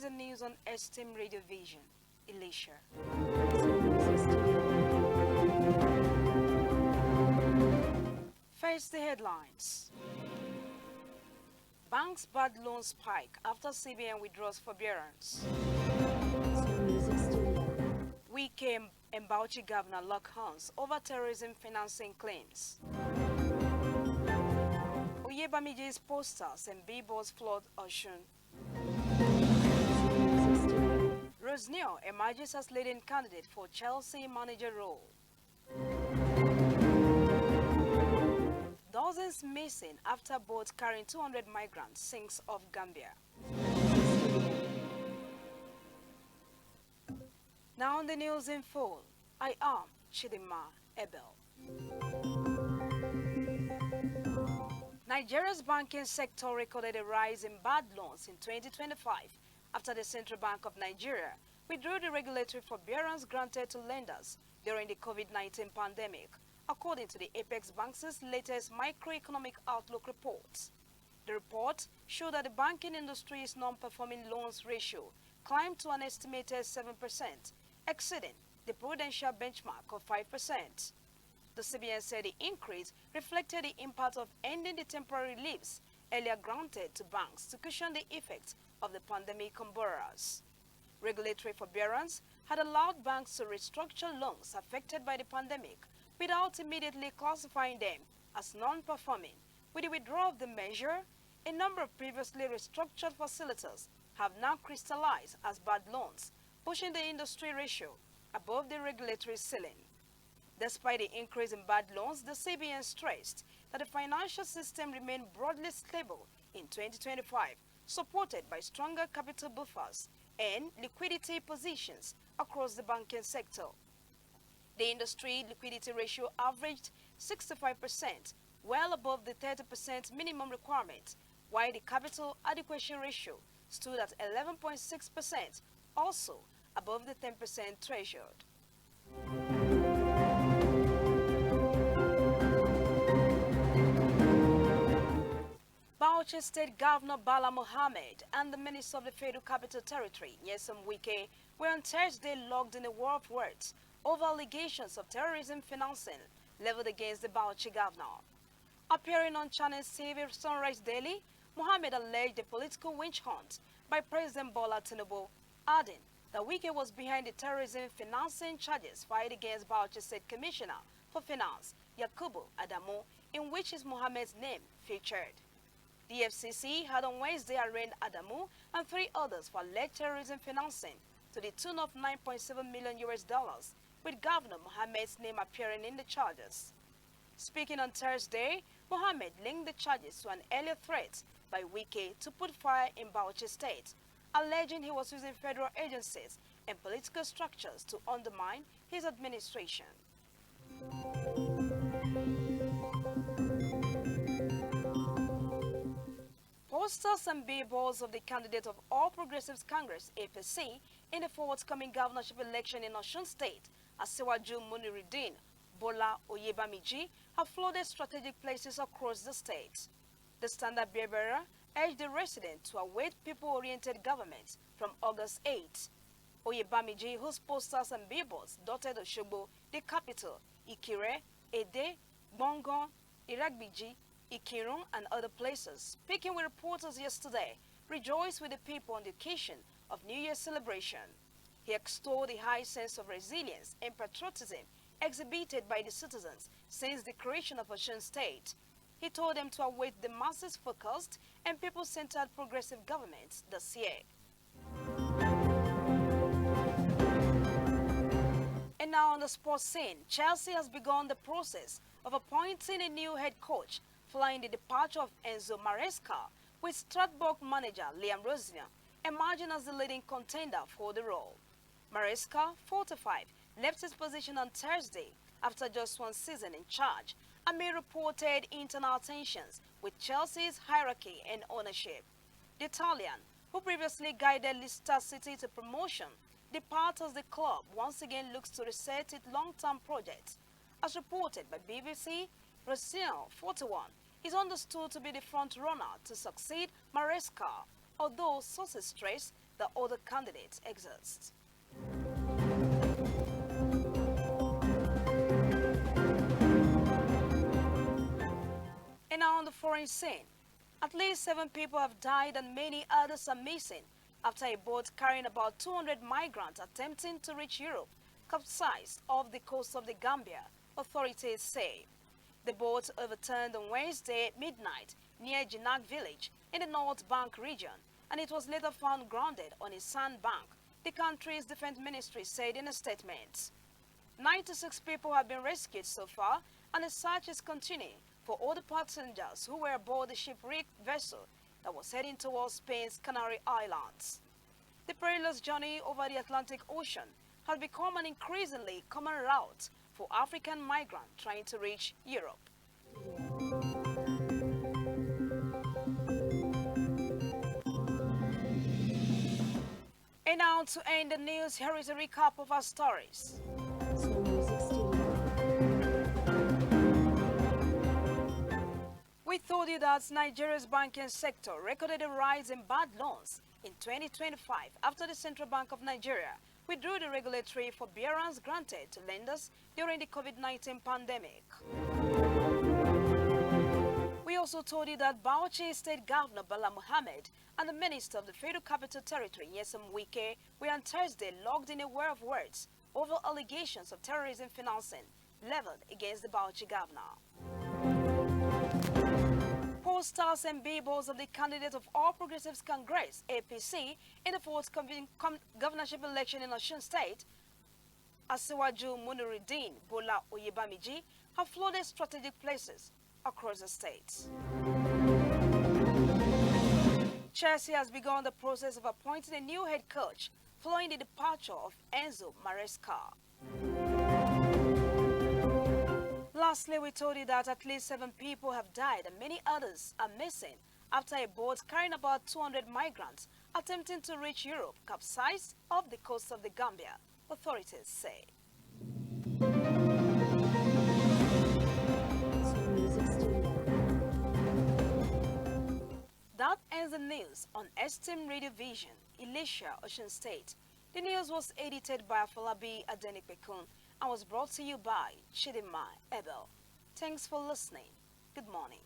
Citizen News on Esteem Radio Vision, Elisha. First, the headlines. Banks' bad loan spike after CBN withdraws forbearance. Wike and Bauchi governor lock horns over terrorism financing claims. Oyebamiji's posters and billboards flood Oshun. Rosneo emerges as leading candidate for Chelsea manager role. Dozens missing after boat carrying 200 migrants sinks off Gambia. Now on the news in full, I am Chidima Abel. Nigeria's banking sector recorded a rise in bad loans in 2025 after the Central Bank of Nigeria withdrew the regulatory forbearance granted to lenders during the COVID-19 pandemic, according to the Apex Bank's latest microeconomic outlook report. The report showed that the banking industry's non-performing loans ratio climbed to an estimated 7%, exceeding the prudential benchmark of 5%. The CBN said the increase reflected the impact of ending the temporary reliefs earlier granted to banks to cushion the effects of the pandemic on borrowers. Regulatory forbearance had allowed banks to restructure loans affected by the pandemic without immediately classifying them as non-performing. With the withdrawal of the measure, a number of previously restructured facilities have now crystallized as bad loans, pushing the industry ratio above the regulatory ceiling. Despite the increase in bad loans, the CBN stressed that the financial system remained broadly stable in 2025, supported by stronger capital buffers and liquidity positions across the banking sector. The industry liquidity ratio averaged 65%, well above the 30% minimum requirement, while the capital adequacy ratio stood at 11.6%, also above the 10% threshold. Bauchi State Governor Bala Mohammed and the Minister of the Federal Capital Territory, Nyesom Wike, were on Thursday locked in a war of words over allegations of terrorism financing leveled against the Bauchi governor. Appearing on Channel TV Sunrise Daily, Mohammed alleged a political witch hunt by President Bola Tinubu, adding that Wike was behind the terrorism financing charges filed against Bauchi State Commissioner for Finance, Yakubu Adamu, in which is Mohammed's name featured. The FCC had on Wednesday arraigned Adamu and 3 others for alleged terrorism financing to the tune of $9.7 million, with Governor Mohammed's name appearing in the charges. Speaking on Thursday, Mohammed linked the charges to an earlier threat by Wike to put fire in Bauchi State, alleging he was using federal agencies and political structures to undermine his administration. Posters and billboards of the candidate of All Progressives Congress (APC) in the forthcoming governorship election in Osun State, Asiwaju Muniruddin Bola Oyebamiji, have flooded strategic places across the state. The standard bearer urged the residents to await people-oriented government from August 8. Oyebamiji, whose posters and billboards dotted Osogbo, the capital, Ikire, Ede, Gbongon, Iragbiji, Ikirun, and other places, speaking with reporters yesterday, rejoiced with the people on the occasion of New Year's celebration. He extolled the high sense of resilience and patriotism exhibited by the citizens since the creation of Osun State. He told them to await the masses-focused and people-centered progressive government this year. And now on the sports scene, Chelsea has begun the process of appointing a new head coach following the departure of Enzo Maresca, with Strasbourg manager Liam Rosner emerging as the leading contender for the role. Maresca, 45, left his position on Thursday after just one season in charge amid reported internal tensions with Chelsea's hierarchy and ownership. The Italian, who previously guided Leicester City to promotion, departs as the club once again looks to reset its long-term projects. As reported by BBC, Rosner, 41, is understood to be the front-runner to succeed Maresca, although sources stress the other candidates exist. And now on the foreign scene, at least 7 people have died and many others are missing after a boat carrying about 200 migrants attempting to reach Europe capsized off the coast of the Gambia, authorities say. The boat overturned on Wednesday midnight near Jinak village in the North Bank region, and it was later found grounded on a sandbank, the country's defense ministry said in a statement. 96 people have been rescued so far, and the search is continuing for all the passengers who were aboard the shipwrecked vessel that was heading towards Spain's Canary Islands. The perilous journey over the Atlantic Ocean has become an increasingly common route for African migrants trying to reach Europe. And now to end the news, here is a recap of our stories. We told you that Nigeria's banking sector recorded a rise in bad loans in 2025 after the Central Bank of Nigeria withdrew the regulatory forbearance granted to lenders during the COVID-19 pandemic. We also told you that Bauchi State Governor Bala Mohammed and the Minister of the Federal Capital Territory, Nyesom Wike, were on Thursday locked in a war of words over allegations of terrorism financing leveled against the Bauchi governor. Posters and billboards of the candidate of All Progressives Congress, APC, in the forthcoming governorship election in Osun State, Asiwaju Muniruddin Bola Oyebamiji, have flooded strategic places across the state. Chelsea has begun the process of appointing a new head coach following the departure of Enzo Maresca. Lastly, we told you that at least 7 people have died and many others are missing after a boat carrying about 200 migrants attempting to reach Europe capsized off the coast of the Gambia, authorities say. That ends the news on STEM Radio Vision, Elisha, Osun State. The news was edited by Afolabi Adenipekun and was brought to you by Chidima Abel. Thanks for listening. Good morning.